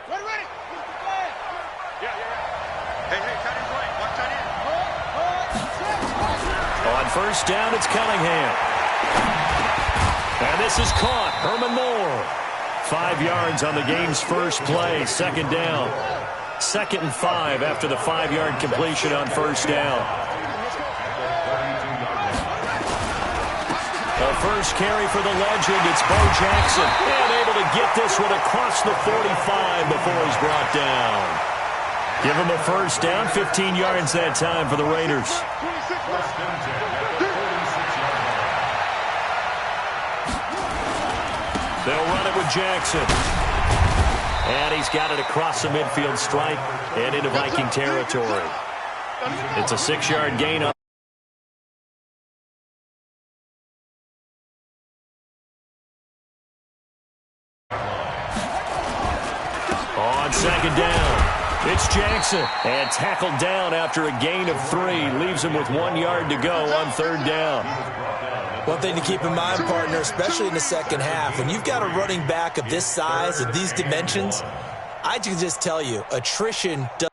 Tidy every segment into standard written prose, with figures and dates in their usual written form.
Ready. Yeah. Hey, tight end right. Watch tight end. On first down, it's Cunningham. And this is caught. Herman Moore. 5 yards on the game's first play. Second down. 2nd and 5 after the 5-yard completion on first down. The first carry for the legend, it's Bo Jackson. And able to get this one across the 45 before he's brought down. Give him a first down, 15 yards that time for the Raiders. They'll run it with Jackson. And he's got it across the midfield stripe and into Viking territory. It's a 6-yard gain up. On second down, it's Jackson. And tackled down after a gain of 3. Leaves him with 1 yard to go on third down. One thing to keep in mind, partner, especially in the second half, when you've got a running back of this size, of these dimensions, I can just tell you, attrition does.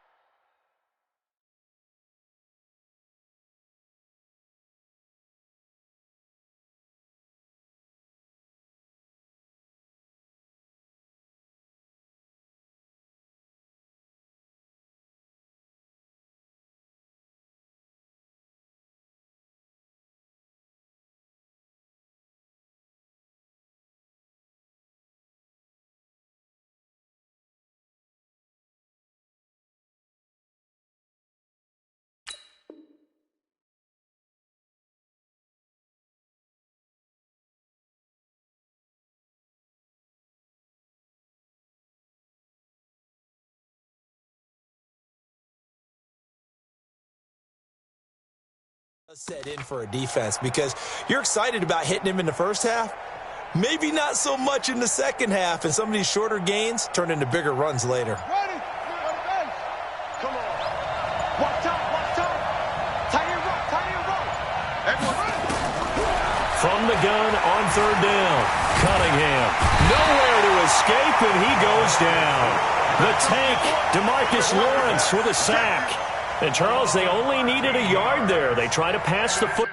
Set in for a defense because you're excited about hitting him in the first half, maybe not so much in the second half, and some of these shorter gains turn into bigger runs later. Ready. Come on. Watch out. Tight end roll. Everyone ready. From the gun on third down, Cunningham. Nowhere to escape, and he goes down. The tank, DeMarcus Lawrence with a sack. And, Charles, they only needed a yard there. They try to pass the foot.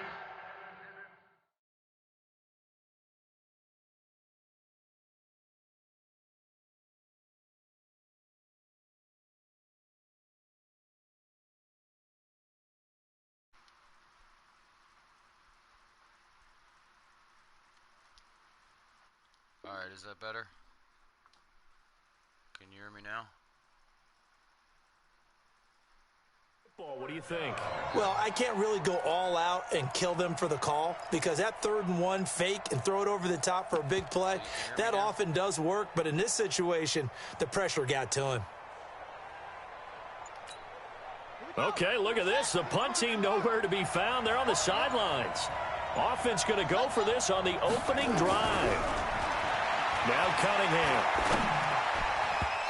All right, is that better? Can you hear me now? What do you think? Well, I can't really go all out and kill them for the call because that 3rd and 1 fake and throw it over the top for a big play, that often does work. But in this situation, the pressure got to him. Okay, look at this. The punt team nowhere to be found. They're on the sidelines. Offense going to go for this on the opening drive. Now Cunningham.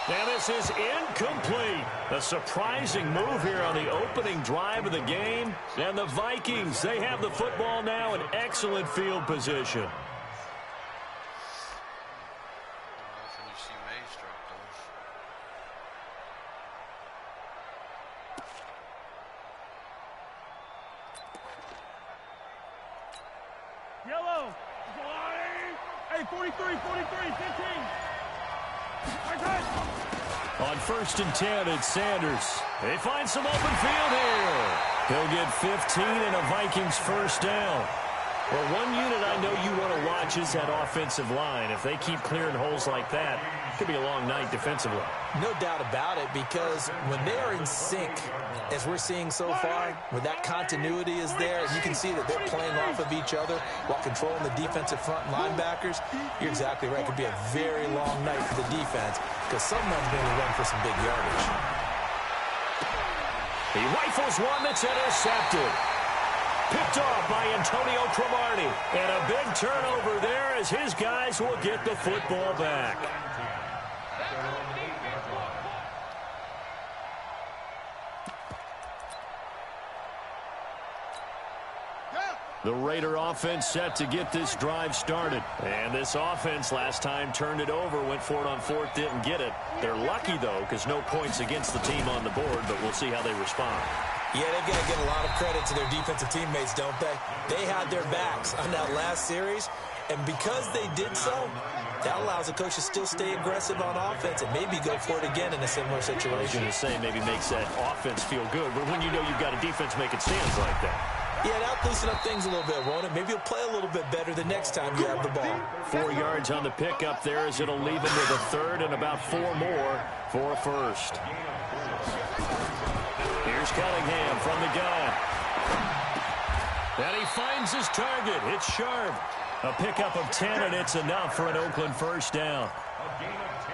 And this is incomplete. A surprising move here on the opening drive of the game. And the Vikings, they have the football now in excellent field position. Yellow. Hey, 43, 15. On 1st and 10, it's Sanders. They find some open field here. He'll get 15 and a Vikings first down. Well, one unit I know you want to watch is that offensive line. If they keep clearing holes like that, it could be a long night defensively. No doubt about it, because when they are in sync, as we're seeing so far, when that continuity is there, you can see that they're playing off of each other while controlling the defensive front linebackers. You're exactly right. It could be a very long night for the defense because someone's going to run for some big yardage. He rifles one that's intercepted. Picked off by Antonio Cromartie. And a big turnover there as his guys will get the football back. The Raider offense set to get this drive started. And this offense last time turned it over, went for it on fourth, didn't get it. They're lucky, though, because no points against the team on the board, but we'll see how they respond. Yeah, they've got to give a lot of credit to their defensive teammates, don't they? They had their backs on that last series, and because they did so, that allows the coach to still stay aggressive on offense and maybe go for it again in a similar situation. I was going to say maybe makes that offense feel good, but when you know you've got a defense making stands like that. Yeah, that'll loosen up things a little bit, won't it? Maybe you'll play a little bit better the next time you have the ball. 4 yards on the pickup there as it'll leave him with a third and about 4 more for a first. Here's Cunningham from the gun. And he finds his target. It's sharp. A pickup of 10, and it's enough for an Oakland first down.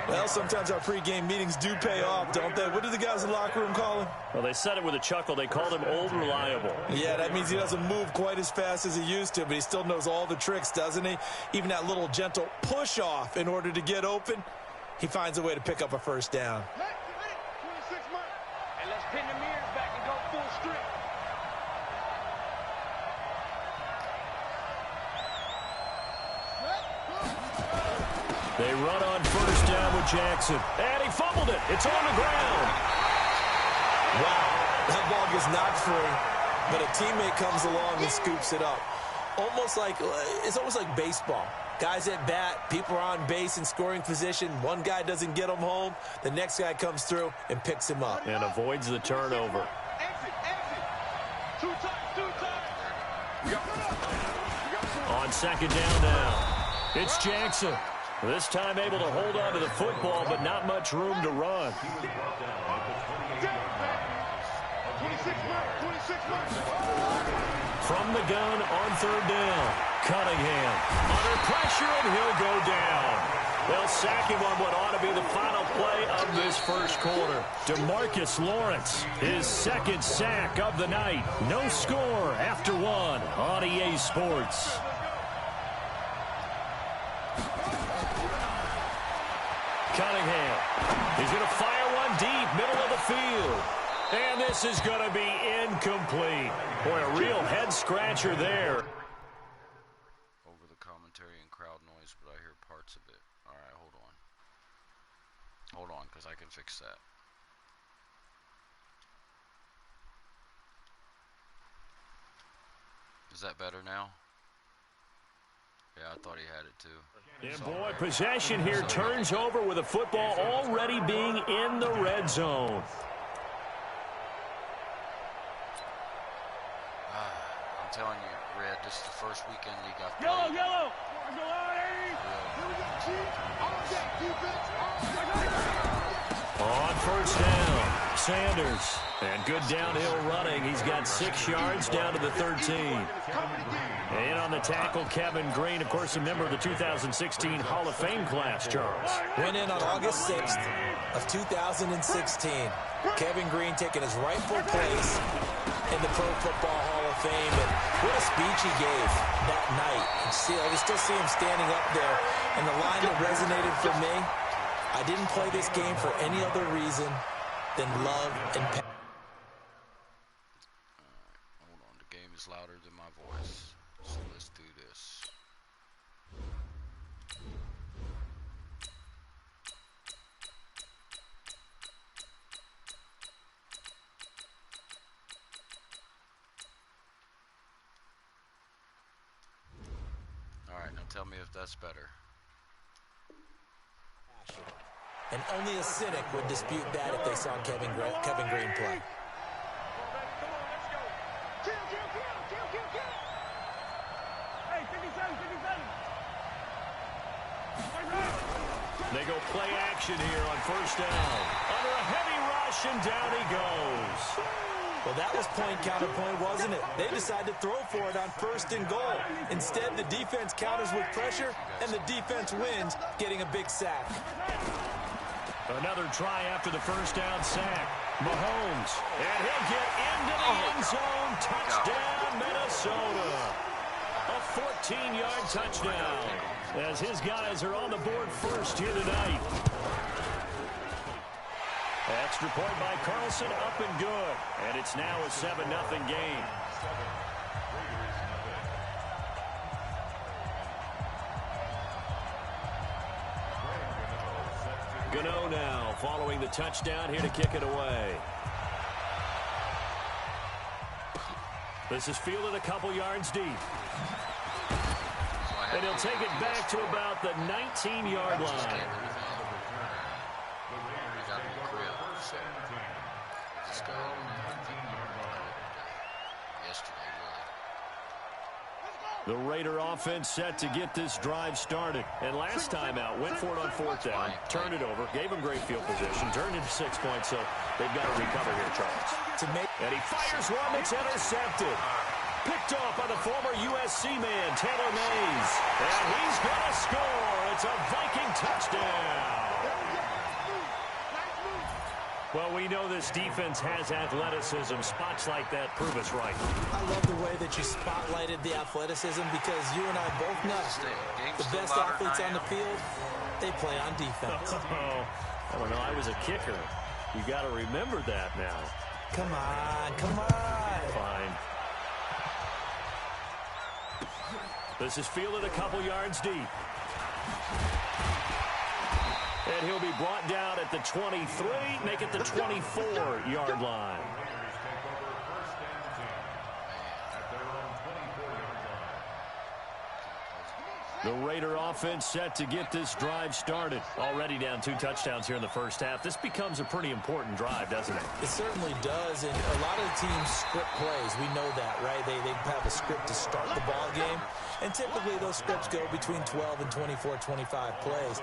Well, sometimes our pregame meetings do pay off, don't they? What do the guys in the locker room call him? Well, they said it with a chuckle. They called him Old Reliable. Yeah, that means he doesn't move quite as fast as he used to, but he still knows all the tricks, doesn't he? Even that little gentle push-off in order to get open, he finds a way to pick up a first down. And let's pin the mirrors back and go full strip. They run on first down with Jackson. And he fumbled it. It's on the ground. Wow, that ball gets knocked free, but a teammate comes along and scoops it up. It's almost like baseball. Guys at bat, people are on base in scoring position. One guy doesn't get him home. The next guy comes through and picks him up. And avoids the turnover. Exit. 2 times. On second down now. It's Jackson. This time able to hold on to the football, but not much room to run. 26 mark. From the gun on third down. Cunningham under pressure, and he'll go down. They'll sack him on what ought to be the final play of this first quarter. DeMarcus Lawrence, his second sack of the night. No score after 1 on EA Sports. Cunningham. He's going to fire one deep, middle of the field. And this is going to be incomplete. Boy, a real head-scratcher there. Over the commentary and crowd noise, but I hear parts of it. All right, hold on. Hold on, because I can fix that. Is that better now? Yeah, I thought he had it too. And boy, possession here turns over with the football already being in the red zone. I'm telling you, Red, this is the first weekend league I've played. Yellow. On first down, Sanders. And good downhill running. He's got 6 yards down to the 13. And on the tackle, Kevin Green, of course, a member of the 2016 Hall of Fame class, Charles. Went in on August 6th of 2016. Kevin Green taking his rightful place in the Pro Football Hall of Fame. And what a speech he gave that night. I can still see him standing up there. And the line that resonated for me, I didn't play this game for any other reason than love and passion. Hold on, the game is louder than my voice. So let's do this. All right, now tell me if that's better. And only a cynic would dispute that if they saw Kevin Green play. They go play action here on first down. Under a heavy rush, and down he goes. Well, that was point counterpoint, wasn't it? They decided to throw for it on first and goal. Instead, the defense counters with pressure, and the defense wins, getting a big sack. Another try after the first down sack. Mahomes, and he'll get into the end zone. Touchdown, Minnesota. A 14-yard touchdown as his guys are on the board first here tonight. Extra point by Carlson, up and good. And it's now a 7-0 game. Gano now following the touchdown here to kick it away. This is fielded a couple yards deep. And he'll take it back to about the 19-yard line. The Raider offense set to get this drive started. And last time out, went for it on fourth down, turned it over, gave him great field position, turned into 6 points, so they've got to recover here, Charles. And he fires one that's intercepted. Picked off by the former USC man, Taylor Mays. And he's going to score. It's a Viking touchdown. Well, we know this defense has athleticism. Spots like that prove us right. I love the way that you spotlighted the athleticism because you and I both know the best athletes on the field, they play on defense. Oh, I don't know. I was a kicker. You got to remember that now. Come on, come on. Fine. This is fielded a couple yards deep. And he'll be brought down at the 23, make it the 24-yard line. The Raider offense set to get this drive started. Already down 2 touchdowns here in the first half. This becomes a pretty important drive, doesn't it? It certainly does, and a lot of teams script plays. We know that, right? They have a script to start the ball game, and typically those scripts go between 12 and 24, 25 plays.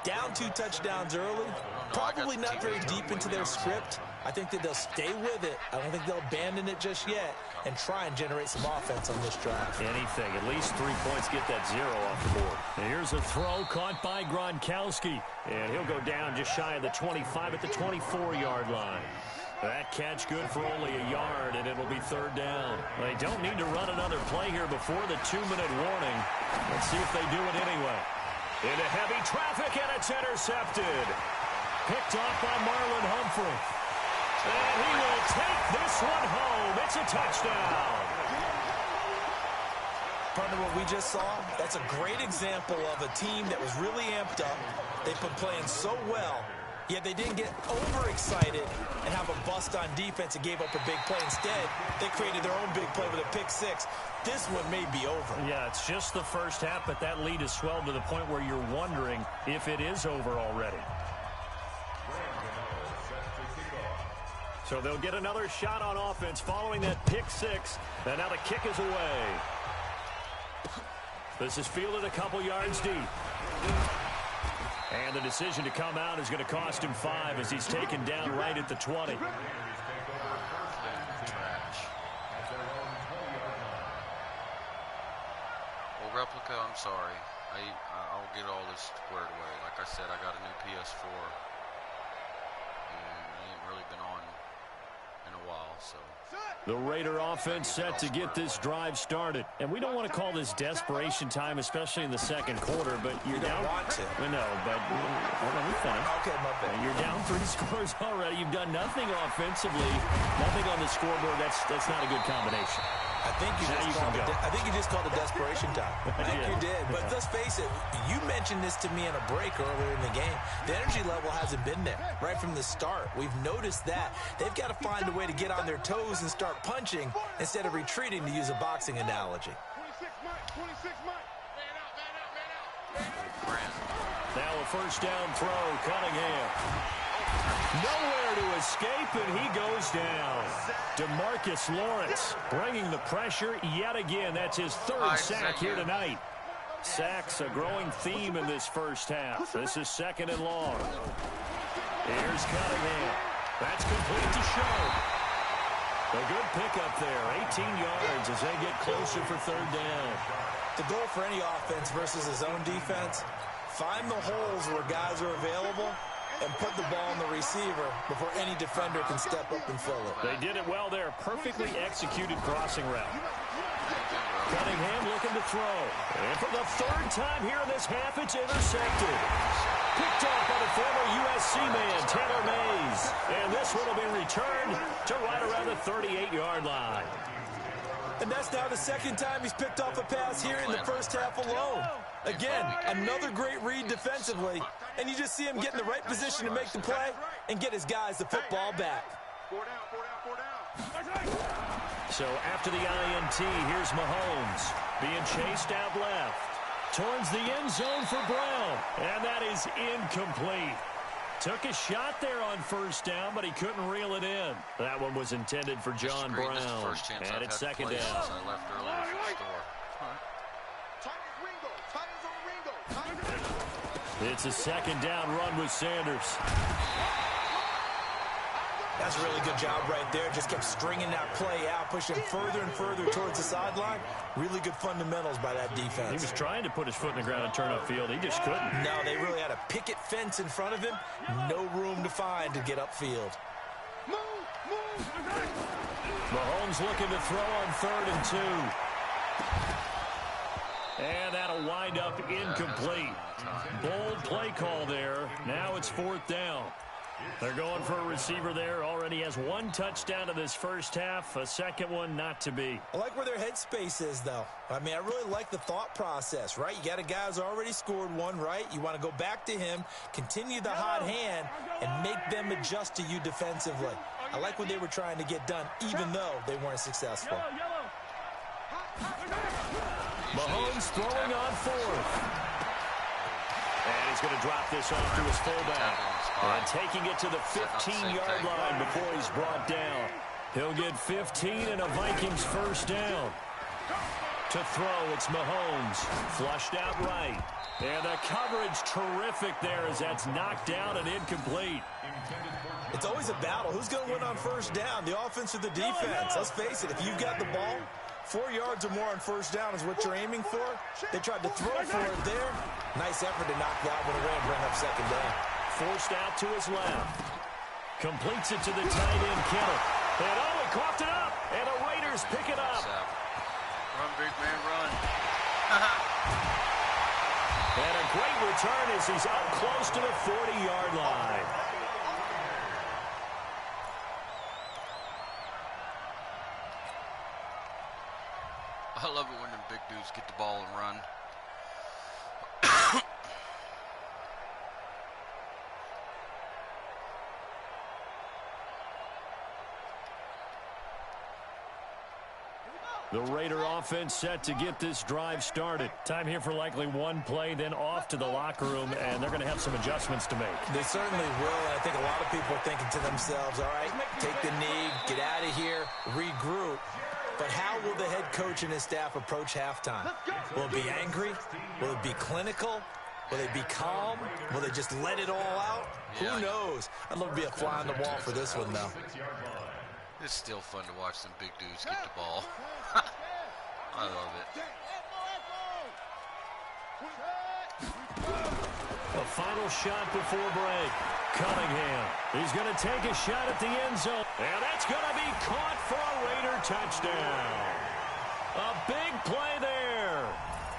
Down 2 touchdowns early, probably not very deep into their script. I think that they'll stay with it. I don't think they'll abandon it just yet and try and generate some offense on this drive. Anything. At least 3 points, get that 0 off the board. And here's a throw caught by Gronkowski. And he'll go down just shy of the 25 at the 24-yard line. That catch good for only a yard, and it'll be 3rd down. They don't need to run another play here before the 2-minute warning. Let's see if they do it anyway. Into heavy traffic, and it's intercepted. Picked off by Marlon Humphrey. And he will take this one home. It's a touchdown. Partner, what we just saw, that's a great example of a team that was really amped up. They've been playing so well, yet they didn't get overexcited and have a bust on defense and gave up a big play. Instead, they created their own big play with a pick 6. This one may be over. Yeah, it's just the first half, but that lead has swelled to the point where you're wondering if it is over already. So they'll get another shot on offense following that pick 6. And now the kick is away. This is fielded a couple yards deep. And the decision to come out is going to cost him 5 as he's taken down right at the 20. Well, Replica, I'm sorry. I'll get all this squared away. Like I said, I got a new PS4. And I ain't really been on in a while, so. The Raider offense set to get this drive started. And we don't want to call this desperation time, especially in the second quarter, but you're down. Want to. No, but we're fine. Okay, my bad. You're down 3 scores already. You've done nothing offensively, nothing on the scoreboard. That's not a good combination. I think you just called it desperation time. I think you did. But let's face it, you mentioned this to me in a break earlier in the game. The energy level hasn't been there right from the start. We've noticed that. They've got to find a way to get on their toes and start punching instead of retreating, to use a boxing analogy. 26 Mike. Man out. Now a first down throw, Cunningham. Nowhere to escape, and he goes down. DeMarcus Lawrence bringing the pressure yet again. That's his 3rd sack here tonight. Sacks a growing theme in this first half. This is 2nd and long. Here's Cunningham. That's complete to Show. A good pickup there, 18 yards as they get closer for 3rd down. The goal for any offense versus his own defense, find the holes where guys are available and put the ball on the receiver before any defender can step up and fill it. They did it well there. Perfectly executed crossing route. Cunningham looking to throw. And for the 3rd time here in this half, it's intercepted. Picked off by the former USC man, Taylor Mays. And this one will be returned to right around the 38-yard line. And that's now the second time he's picked off a pass here in the first half alone. Again, another great read defensively, and you just see him get in the right position to make the play and get his guys the football back. 4 down. So after the INT, here's Mahomes being chased out left. Towards the end zone for Brown, and that is incomplete. Took a shot there on first down, but he couldn't reel it in. That one was intended for John Brown, and it's second down. I left earlier from the store. It's a second down run with Sanders. That's a really good job right there. Just kept stringing that play out, pushing further and further towards the sideline. Really good fundamentals by that defense. He was trying to put his foot in the ground and turn upfield. He just couldn't. No, they really had a picket fence in front of him. No room to find to get upfield. Mahomes looking to throw on 3rd and 2. And that'll wind up incomplete. Bold play call there. Now it's 4th down. They're going for a receiver there. Already has 1 touchdown in this first half. A second one not to be. I like where their headspace is, though. I mean, I really like the thought process, right? You got a guy who's already scored 1, right? You want to go back to him, continue the hot hand, and make them adjust to you defensively. I like what they were trying to get done, even though they weren't successful. Mahomes throwing on 4th. And he's going to drop this off to his fullback. And taking it to the 15-yard line before he's brought down. He'll get 15 and a Vikings first down. To throw, it's Mahomes. Flushed out right. And the coverage terrific there as that's knocked down and incomplete. It's always a battle. Who's going to win on first down, the offense or the defense? Let's face it, if you've got the ball, 4 yards or more on first down is what you're aiming for. They tried to throw for it there. Nice effort to knock that one away and bring up second down. Forced out to his left. Completes it to the tight end, Kittle. And he coughed it up. And the Raiders pick it up. Run, big man, run. And a great return as he's up close to the 40-yard line. I love it when them big dudes get the ball and run. The Raider offense set to get this drive started. Time here for likely 1 play, then off to the locker room, and they're going to have some adjustments to make. They certainly will, and I think a lot of people are thinking to themselves, all right, take the knee, get out of here, regroup. But how will the head coach and his staff approach halftime? Will it be angry? Will it be clinical? Will they be calm? Will they just let it all out? Yeah. Who knows? I'd love to be a fly on the wall for this one, though. It's still fun to watch some big dudes get the ball. I love it. The final shot before break. Cunningham. He's going to take a shot at the end zone. And that's going to be caught for a Raider touchdown. A big play there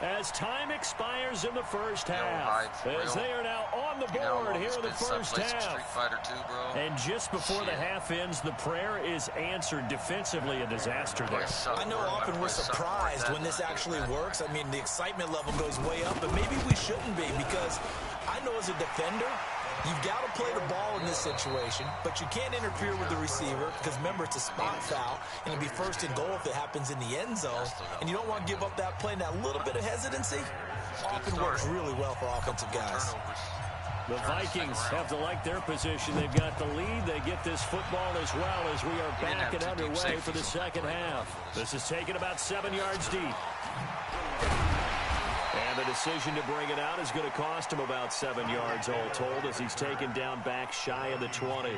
as time expires in the first half. As they are now on the board here in the first half. Street Fighter 2, bro. And just before the half ends, the prayer is answered. Defensively, a disaster there. I know often we're surprised when this actually works. I mean, the excitement level goes way up, but maybe we shouldn't be, because I know as a defender, you've got to play the ball in this situation, but you can't interfere with the receiver because, remember, it's a spot foul, and it'll be first and goal if it happens in the end zone, and you don't want to give up that play. And that little bit of hesitancy often works really well for offensive guys. The Vikings have to like their position. They've got the lead. They get this football as well as we are back and underway for the second half. This is taken about 7 yards deep. And the decision to bring it out is going to cost him about 7 yards all told as he's taken down back shy of the 20.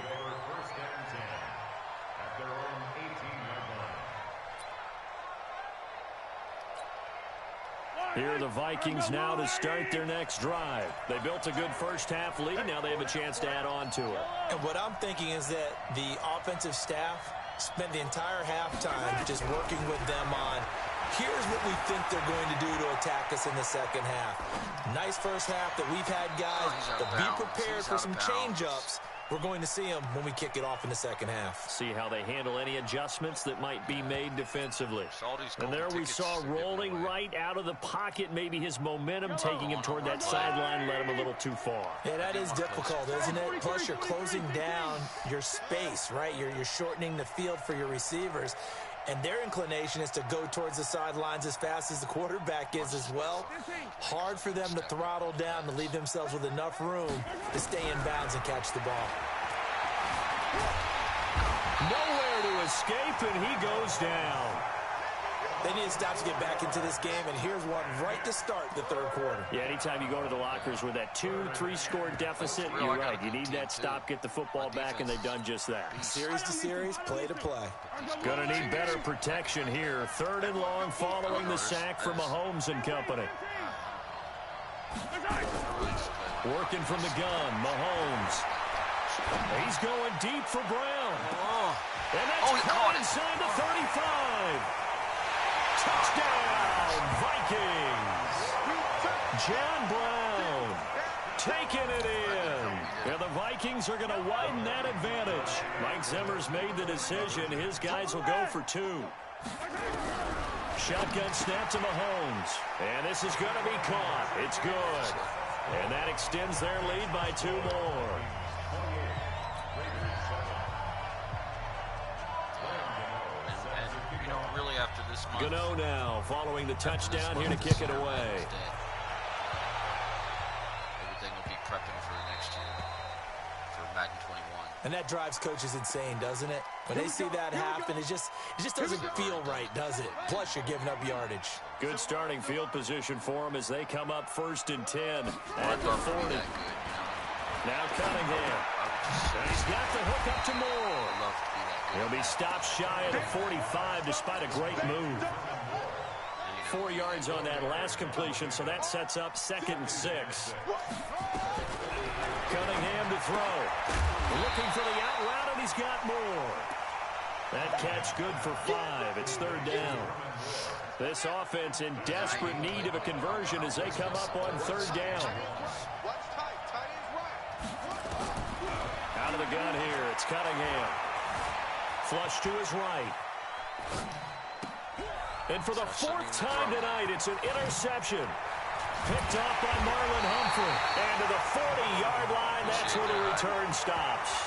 Here are the Vikings now to start their next drive. They built a good first half lead. Now they have a chance to add on to it. And what I'm thinking is that the offensive staff spent the entire halftime just working with them on, here's what we think they're going to do to attack us in the second half. Nice first half that we've had, guys, but be prepared for some change-ups We're going to see them when we kick it off in the second half. See how they handle any adjustments that might be made defensively. And there we saw rolling right out of the pocket, maybe his momentum taking him toward that sideline led him a little too far. Yeah, that is difficult, isn't it? Plus, you're closing down your space, right? You're shortening the field for your receivers. And their inclination is to go towards the sidelines as fast as the quarterback is as well. Hard for them to throttle down to leave themselves with enough room to stay in bounds and catch the ball. Nowhere to escape, and he goes down. They need to stop to get back into this game, and here's one right to start the third quarter. Yeah, anytime you go to the lockers with that 2-3 score deficit, you're right. You need that stop, get the football back, and they've done just that. Series to series, play to play. Gonna need better protection here. Third and long following the sack from Mahomes and company. Working from the gun, Mahomes. He's going deep for Brown. And that's caught inside the 35. Touchdown, Vikings! John Brown taking it in. And the Vikings are going to widen that advantage. Mike Zimmer's made the decision. His guys will go for 2. Shotgun snap to Mahomes. And this is going to be caught. It's good. And that extends their lead by 2 more. Really after this month. Gano now following the touchdown here to kick it away. Everything will be prepping for the next year for Madden 21. And that drives coaches insane, doesn't it? When they see that happen, it just doesn't feel right, does it? Plus, you're giving up yardage. Good starting field position for them as they come up 1st and 10 at the 40. Now Cunningham. And he's got the hook up to Moore. He'll be stopped shy of the 45 despite a great move. 4 yards on that last completion, so that sets up 2nd and 6. Cunningham to throw. Looking for the out route, and he's got more. That catch good for 5. It's 3rd down. This offense in desperate need of a conversion as they come up on 3rd down. Out of the gun here, it's Cunningham. Flush to his right. And for the 4th time tonight, it's an interception. Picked off by Marlon Humphrey. And to the 40-yard line, that's where the return stops.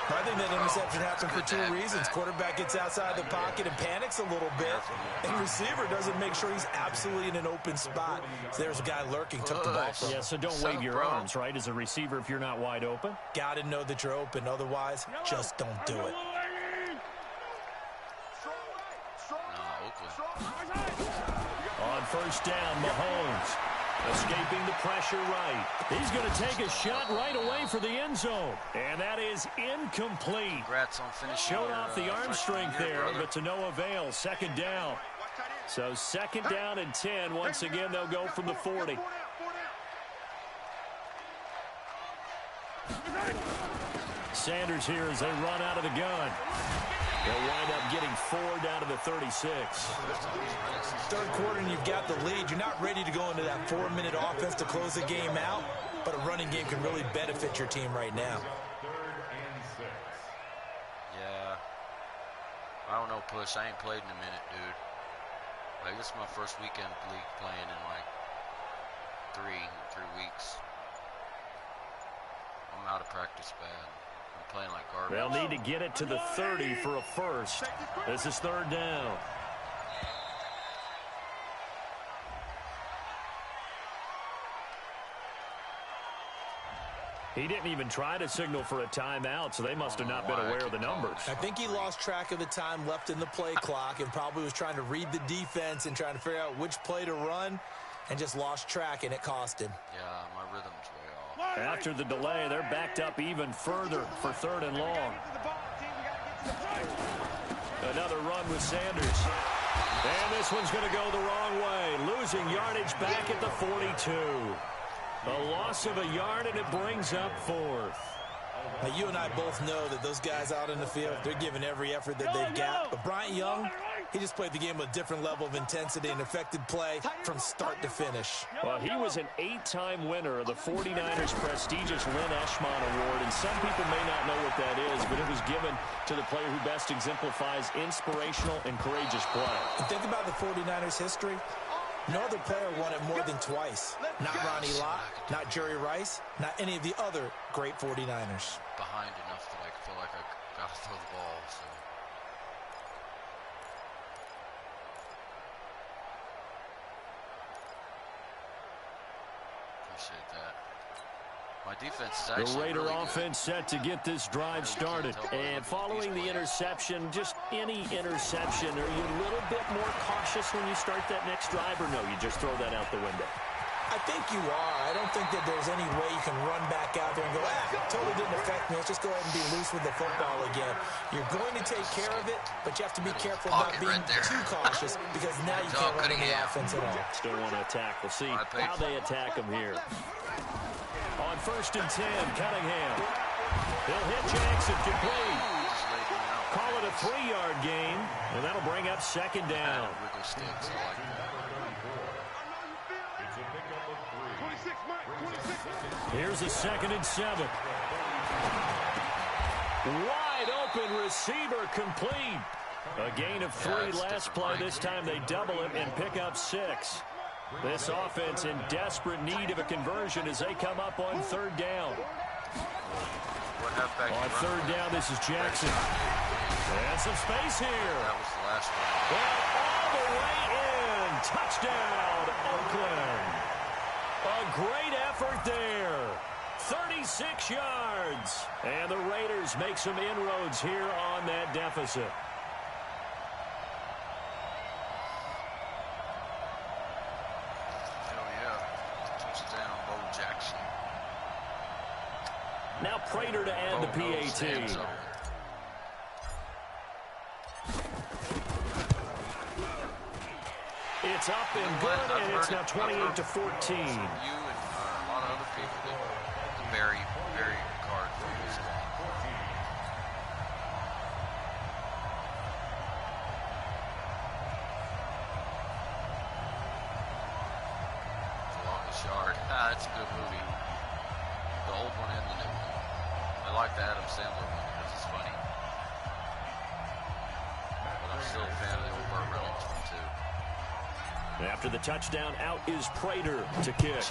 I think that interception happened for 2 reasons. Quarterback gets outside the pocket and panics a little bit. And receiver doesn't make sure he's absolutely in an open spot. So there's a guy lurking, took the ball from him. Yeah, so don't wave your arms, right, as a receiver if you're not wide open. Got to know that you're open. Otherwise, just don't do it. On 1st down, Mahomes escaping the pressure right. He's going to take a shot right away for the end zone. And that is incomplete. Congrats on finishing. Showed off the arm strength there, but to no avail. 2nd down. So 2nd down and 10. Once again, they'll go from the 40. Sanders here as they run out of the gun. They'll wind up getting 4 down to the 36. 3rd quarter and you've got the lead. You're not ready to go into that 4-minute offense to close the game out, but a running game can really benefit your team right now. Yeah. I don't know, Push. I ain't played in a minute, dude. Like, this is my first weekend league playing in like 3 weeks. I'm out of practice bad. Playing like garbage. They'll need to get it to the 30 for a first. This is 3rd down. He didn't even try to signal for a timeout, so they must have not been aware of the numbers. I think he lost track of the time left in the play clock and probably was trying to read the defense and trying to figure out which play to run and just lost track, and it cost him. Yeah, my rhythm's way off. After the delay, they're backed up even further for 3rd and long. Another run with Sanders. And this one's going to go the wrong way. Losing yardage back at the 42. A loss of a yard, and it brings up 4th. Now, you and I both know that those guys out in the field, they're giving every effort that they've got. But Bryant Young, He just played the game with a different level of intensity and affected play from start to finish. Well, he was an 8-time winner of the 49ers' prestigious Lynn Eshmon Award, and some people may not know what that is, but it was given to the player who best exemplifies inspirational and courageous play. And think about the 49ers' history. No other player won it more than twice. Not Ronnie Lott, not Jerry Rice, not any of the other great 49ers. Behind enough that I feel like I got to throw the ball, so. Appreciate that. My defense is actually the Raider really offense set to get this drive started. And following the interception, just any interception, are you a little bit more cautious when you start that next drive, or no, you just throw that out the window? I think you are. I don't think that there's any way you can run back out there and go, totally didn't affect me. Let's just go ahead and be loose with the football again. You're going to take care of it, but you have to be careful about being too cautious because now you can't run the offense at all. Still want to attack. We'll see how they attack them here. On 1st and 10, Cunningham. He'll hit Jackson, complete. Call it a 3-yard gain, and that'll bring up 2nd down. Here's a 2nd and 7. Wide open receiver, complete. A gain of 3 last play. This time they double it and pick up 6. This offense in desperate need of a conversion as they come up on 3rd down. On 3rd down, this is Jackson. And some space here. That was the last one. Well, all the way in. Touchdown, Oakland. A great effort there. 36 yards. And the Raiders make some inroads here on that deficit. Now Prater to add the PAT. It's up and good, and it's now 28-14. You and a lot of other people that the Barry card for this long. The Longest Yard. That's a good movie. The old one and the new one. I like the Adam Sandler one because it's funny. But I'm still a fan of the old Burt Reynolds one, too. After the touchdown, out is Prater to kick.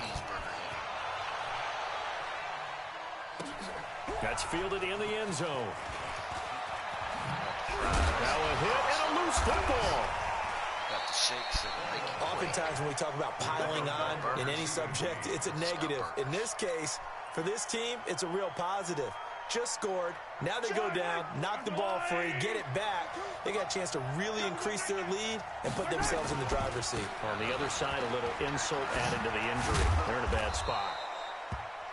That's fielded in the end zone. Now a hit and a loose football. Got the shakes that make you Oftentimes when we talk about piling on in any subject, it's a negative. In this case, for this team, it's a real positive. Just scored. Now they go down, knock the ball free, get it back. They got a chance to really increase their lead and put themselves in the driver's seat. On the other side, a little insult added to the injury. They're in a bad spot.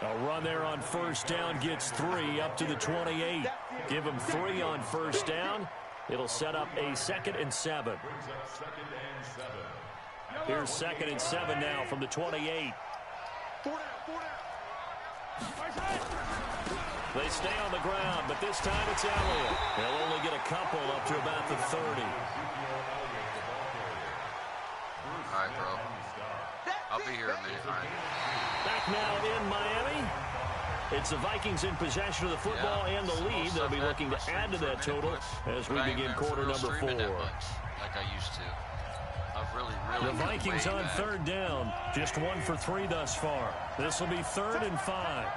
A run there on 1st down gets 3 up to the 28. Give them 3 on 1st down. It'll set up a 2nd and 7. Here's 2nd and 7 now from the 28. They stay on the ground, but this time it's Elliott. They'll only get a couple up to about the 30. All right, bro. I'll be here a minute. All right. Back now in Miami. It's the Vikings in possession of the football and the lead. They'll be looking to add to that total as we begin quarter number 4. Like I used to. I've really The Vikings on 3rd down. Just 1 for 3 thus far. This will be 3rd and 5.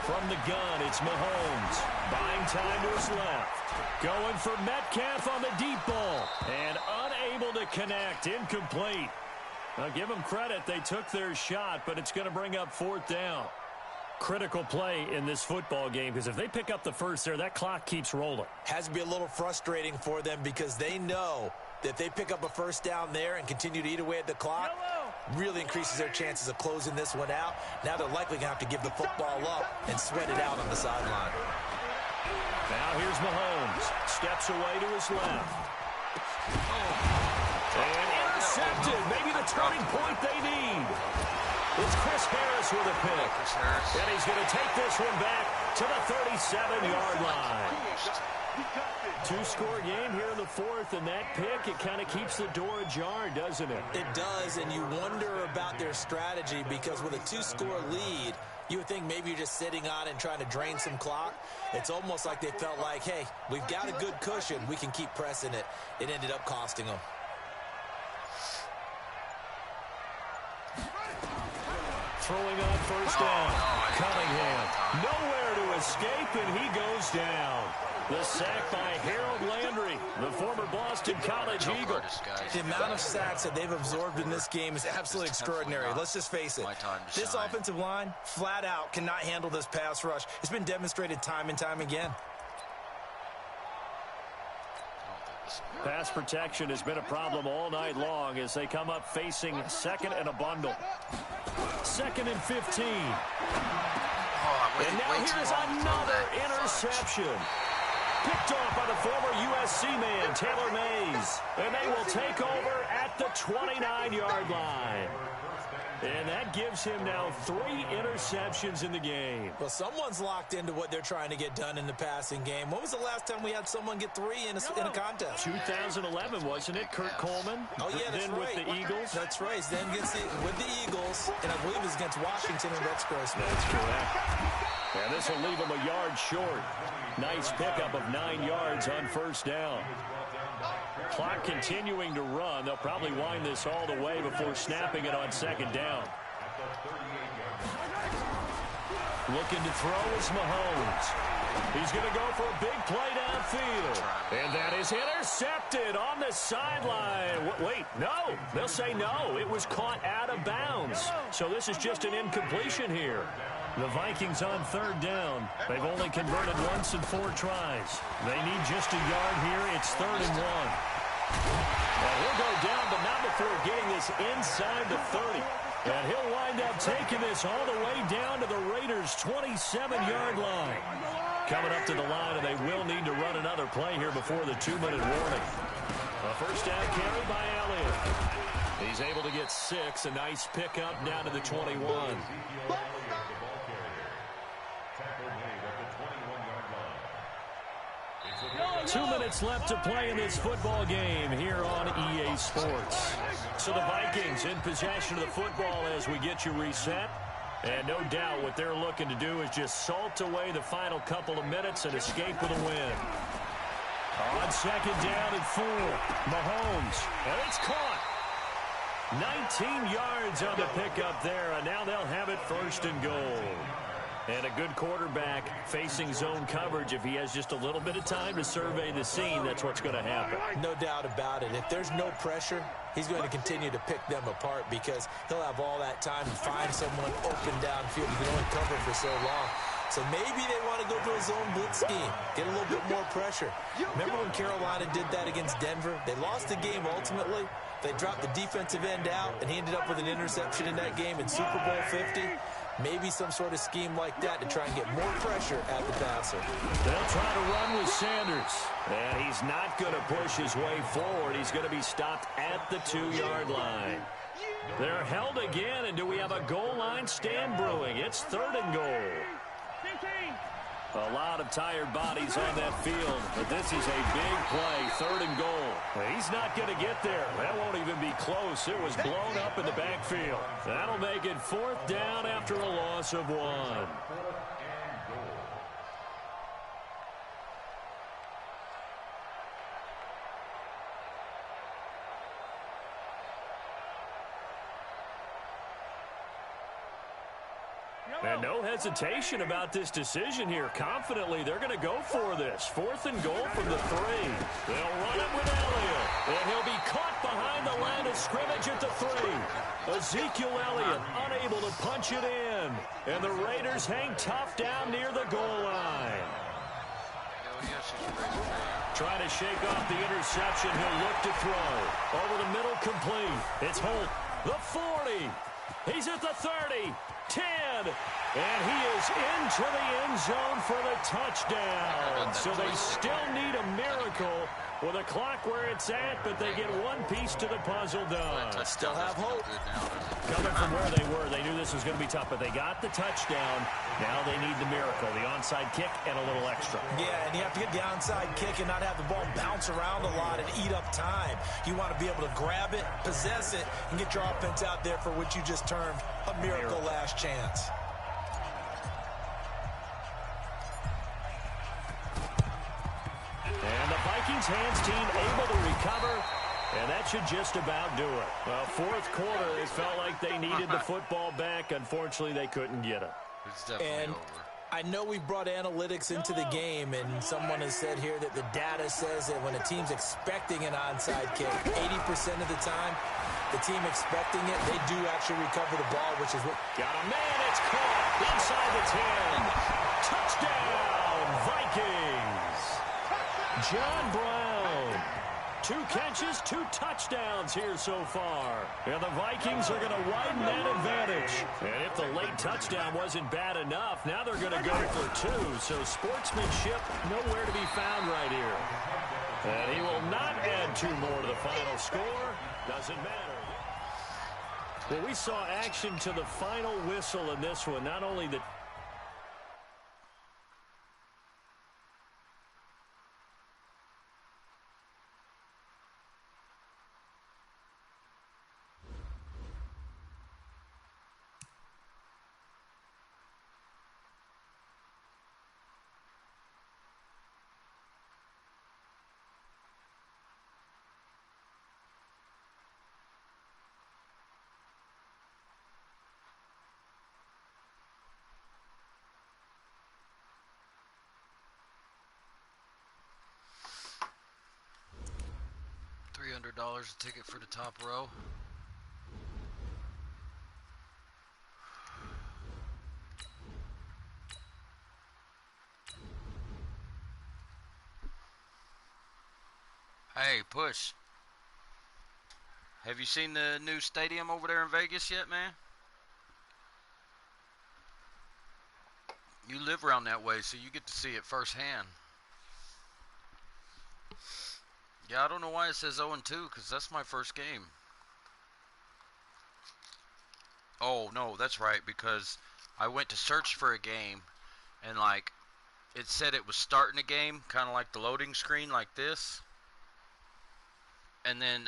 From the gun, it's Mahomes. Buying time to his left. Going for Metcalf on the deep ball. And unable to connect. Incomplete. Now, give them credit. They took their shot, but it's going to bring up 4th down. Critical play in this football game, because if they pick up the first there, that clock keeps rolling. Has to be a little frustrating for them because they know that if they pick up a 1st down there and continue to eat away at the clock, really increases their chances of closing this one out. Now they're likely going to have to give the football up and sweat it out on the sideline. Now here's Mahomes. Steps away to his left. And intercepted. Maybe the turning point they need. It's Chris Harris with a pick. And he's going to take this one back to the 37-yard line. Two-score game here in the fourth, and that pick, it kind of keeps the door ajar, doesn't it? It does, and you wonder about their strategy because with a two-score lead, you would think maybe you're just sitting on it and trying to drain some clock. It's almost like they felt like, hey, we've got a good cushion. We can keep pressing it. It ended up costing them. Throwing on first down. Cunningham. Nowhere to escape, and he goes down. The sack by Harold Landry, the former Boston College Eagle. The amount of sacks that they've absorbed in this game is absolutely extraordinary. Let's just face it. This offensive line, flat out, cannot handle this pass rush. It's been demonstrated time and time again. Pass protection has been a problem all night long as they come up facing second and a bundle. 2nd and 15. And now here's another interception. Picked off by the former USC man, Taylor Mays. And they will take over at the 29-yard line. And that gives him now 3 interceptions in the game. Well, someone's locked into what they're trying to get done in the passing game. When was the last time we had someone get 3 in a contest? 2011, wasn't it? Kurt Coleman. Oh, yeah, that's then right. With the Eagles. That's right. Then with the Eagles, and I believe it's against Washington and Rex Grossman. That's correct. And this will leave him a yard short. Nice pickup of 9 yards on first down. Clock continuing to run. They'll probably wind this all the way before snapping it on second down. Looking to throw is Mahomes. He's going to go for a big play downfield. And that is intercepted on the sideline. Wait, no. They'll say no. It was caught out of bounds. So this is just an incompletion here. The Vikings on third down. They've only converted once in 4 tries. They need just a yard here. It's 3rd and 1. Well, he'll go down, but not before getting this inside the 30. And he'll wind up taking this all the way down to the Raiders' 27-yard line. Coming up to the line, and they will need to run another play here before the 2-minute warning. A first down carry by Elliott. He's able to get 6. A nice pickup down to the 21. 2 minutes left to play in this football game here on EA Sports. So the Vikings in possession of the football as we get you reset. And no doubt what they're looking to do is just salt away the final couple of minutes and escape with a win. On second down and 4, Mahomes. And it's caught. 19 yards on the pickup there, and now they'll have it 1st and goal. And a good quarterback facing zone coverage. If he has just a little bit of time to survey the scene, that's what's going to happen. No doubt about it. If there's no pressure, he's going to continue to pick them apart because he'll have all that time to find someone open downfield. He can only cover for so long. So maybe they want to go to a zone blitz scheme, get a little bit more pressure. Remember when Carolina did that against Denver? They lost the game ultimately. They dropped the defensive end out, and he ended up with an interception in that game in Super Bowl 50. Maybe some sort of scheme like that to try and get more pressure at the passer. They'll try to run with Sanders. And he's not going to push his way forward. He's going to be stopped at the 2-yard line. They're held again, and do we have a goal line stand brewing? It's 3rd and goal. A lot of tired bodies on that field, but this is a big play, 3rd and goal. He's not going to get there. That won't even be close. It was blown up in the backfield. That'll make it 4th down after a loss of 1. And no hesitation about this decision here. Confidently, they're going to go for this. 4th and goal from the 3. They'll run it with Elliott. And he'll be caught behind the line of scrimmage at the 3. Ezekiel Elliott unable to punch it in. And the Raiders hang tough down near the goal line. Trying to shake off the interception. He'll look to throw. Over the middle, complete. It's Holt. The 40. He's at the 30. 10, and he is into the end zone for the touchdown. So they still need a miracle, Well, the clock where it's at, but they get one piece to the puzzle done. Still have hope. Coming from where they were, they knew this was going to be tough, but they got the touchdown. Now they need the miracle, the onside kick and a little extra. Yeah, and you have to get the onside kick and not have the ball bounce around a lot and eat up time. You want to be able to grab it, possess it, and get your offense out there for what you just termed a miracle last chance. And the Vikings hands team able to recover, and that should just about do it. Well, fourth quarter, it felt like they needed the football back. Unfortunately, they couldn't get it. It's definitely over. I know we brought analytics into the game, and someone has said here that the data says that when a team's expecting an onside kick, 80% of the time, the team expecting it, they do actually recover the ball, which is what... Got a man, it's caught inside the 10. Touchdown, Vikings! John Brown. 2 catches, 2 touchdowns here so far. And the Vikings are going to widen that advantage. And if the late touchdown wasn't bad enough, now they're going to go for 2. So sportsmanship nowhere to be found right here. And he will not add 2 more to the final score. Doesn't matter. Well, we saw action to the final whistle in this one. Not only the... $300 a ticket for the top row. Hey, Push. Have you seen the new stadium over there in Vegas yet, man? You live around that way, so you get to see it firsthand. Yeah, I don't know why it says 0-2, because that's my first game. Oh, no, that's right, because I went to search for a game, and, like, it said it was starting a game, kind of like the loading screen, like this. And then,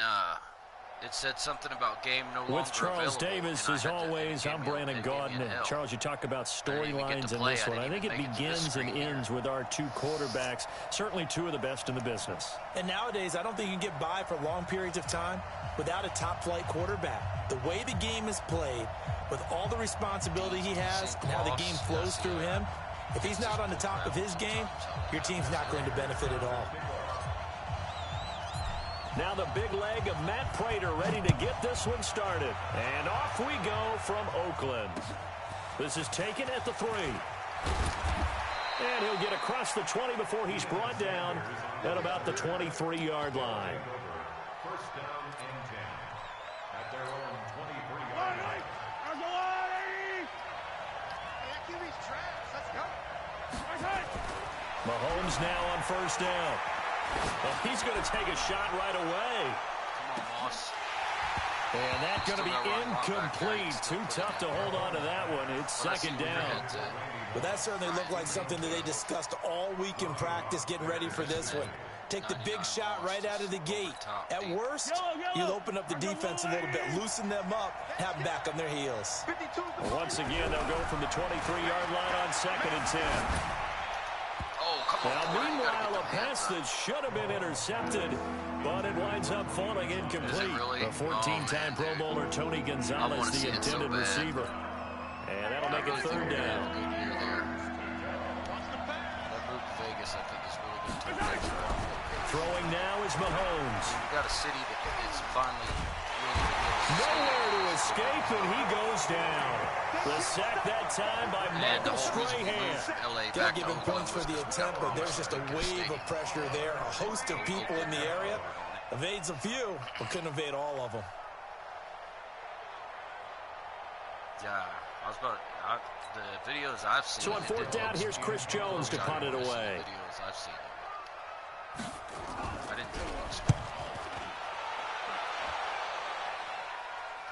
it said something about game no longer with Charles available, Davis, as always, I'm Brandon Gaudin. And Charles, you talk about storylines in this one. I think it begins and ends with our 2 quarterbacks, certainly 2 of the best in the business. And nowadays, I don't think you can get by for long periods of time without a top-flight quarterback. The way the game is played, with all the responsibility he has and how the game flows through him, if he's not on the top of his game, your team's not going to benefit at all. Now the big leg of Matt Prater ready to get this one started. And off we go from Oakland. This is taken at the 3. And he'll get across the 20 before he's brought down at about the 23-yard line. First down and 10 at their own 23-yard line. Mahomes now on first down. Well, he's going to take a shot right away. Come on, Moss. And that's going to be incomplete. Too tough to hold on to that one. It's second down. Well, that certainly looked like something that they discussed all week in practice getting ready for this one. Take the big shot right out of the gate. At worst, you'll open up the defense a little bit, loosen them up, have them back on their heels. Well, once again, they'll go from the 23-yard line on second and 10. Now, meanwhile, a pass that should have been intercepted, but it winds up falling incomplete. Really? The 14-time Pro Bowler Tony Gonzalez, the intended receiver. And that'll make it third down. That move to Vegas, I think, is really going to take place around. Throwing now is Mahomes. You've got a city that is finally really nowhere to escape, and he goes down. The sack that time by Michael Strahan. They'll give him points for the attempt, but there's just a wave of pressure there. A host of people in the area. Evades a few, but couldn't evade all of them. Yeah, I was about the videos I've seen. So on fourth down, here's Chris Jones to punt it away. Videos I've seen. I didn't think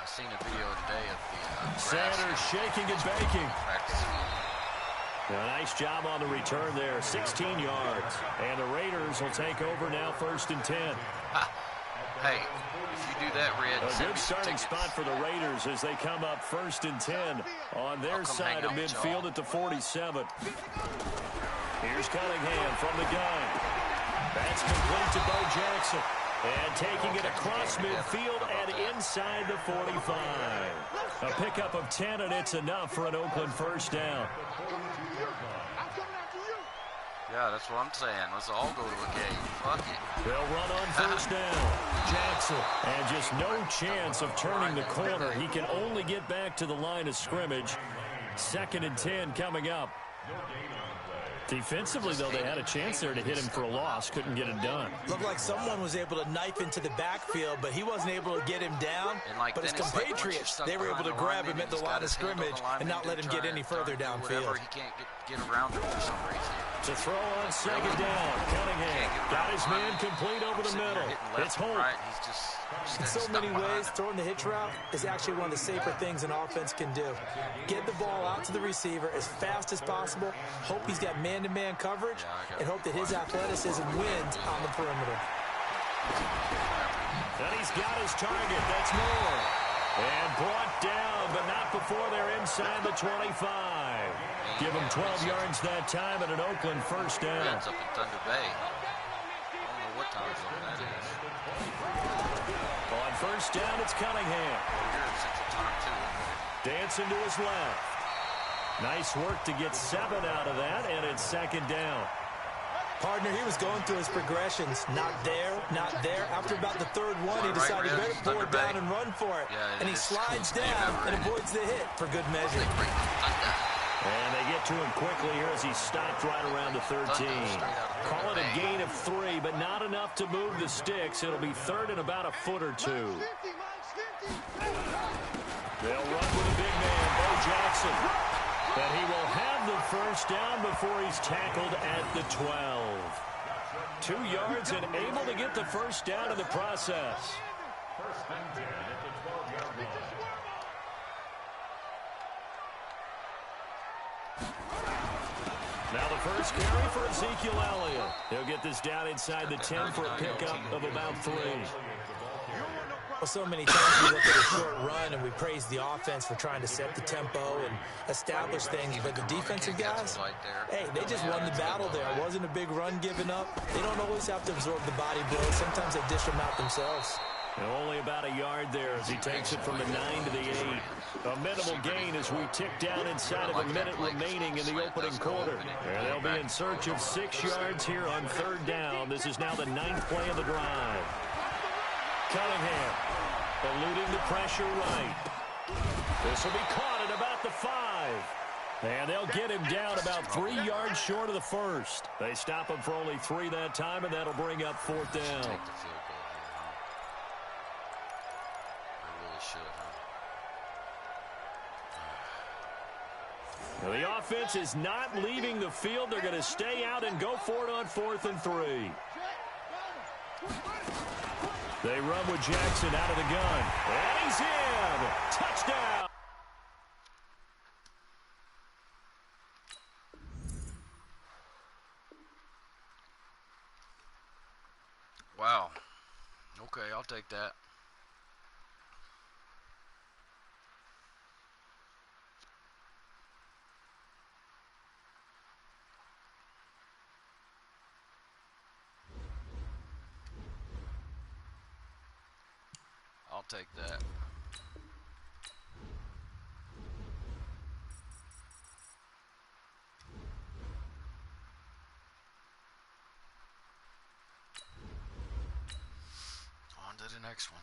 I seen a video today of the Sanders shaking and baking. practicing. A nice job on the return there, 16 yards. And the Raiders will take over now, 1st and 10. Hey, if you do that, Red, A good starting spot for the Raiders as they come up 1st and 10 on their side of midfield at the 47. Here's Cunningham from the gun. That's complete to Bo Jackson. And taking it across midfield and inside the 45. A pickup of 10, and it's enough for an Oakland 1st down. Yeah, that's what I'm saying. Let's all go to a game. Fuck it. They'll run on 1st down. Jackson. And just no chance of turning the corner. He can only get back to the line of scrimmage. 2nd and 10 coming up. Defensively, though, they had a chance there to hit him for a loss. Couldn't get it done. Looked like someone was able to knife into the backfield, but he wasn't able to get him down. Like, but his compatriots, they were able to grab him at the line of scrimmage and not let him get any further downfield. He can't get around him for some reason. To throw on 2nd down. Cunningham got his man complete over the middle. It's Holt. Right. He's just in so many ways, throwing the hitch route is actually one of the safer things an offense can do. Get the ball out to the receiver as fast as possible, hope he's got man-to-man coverage, and hope that his athleticism wins on the perimeter. And he's got his target. That's Moore. And brought down, but not before they're inside the 25. Give him 12 yards that time and an Oakland 1st down. That's up in Thunder Bay. I don't know what time zone that is. On 1st down, it's Cunningham. You're in Central Time, too. Dancing to his left. Nice work to get 7 out of that, and it's 2nd down. Partner, he was going through his progressions. Not there, not there. After about the 3rd one, he decided he better pull it down and run for it. And he slides down and avoids the hit for good measure. And they get to him quickly here as he stopped right around the 13. Call it a gain of 3, but not enough to move the sticks. It'll be 3rd and about a foot or 2. They'll run with a big man, Bo Jackson. But he will have the 1st down before he's tackled at the 12. 2 yards and able to get the 1st down in the process. Now the first carry for Ezekiel Elliott. He'll get this down inside the 10 for a pickup of about 3. Well, so many times we look at a short run and we praise the offense for trying to set the tempo and establish things, but the defensive guys, hey, they just won the battle there. It wasn't a big run given up. They don't always have to absorb the body blows. Sometimes they dish them out themselves. And only about a yard there as he takes it from the 9 to the 8. A minimal gain as we tick down inside of a minute remaining in the opening quarter. And they'll be in search of 6 yards here on 3rd down. This is now the 9th play of the drive. Cunningham eluding the pressure right. This will be caught at about the 5. And they'll get him down about 3 yards short of the 1st. They stop him for only 3 that time, and that'll bring up 4th down. Now, the offense is not leaving the field. They're going to stay out and go for it on 4th and 3. They run with Jackson out of the gun. And he's in. Touchdown. Wow. Okay, I'll take that. I'll take that. On to the next one.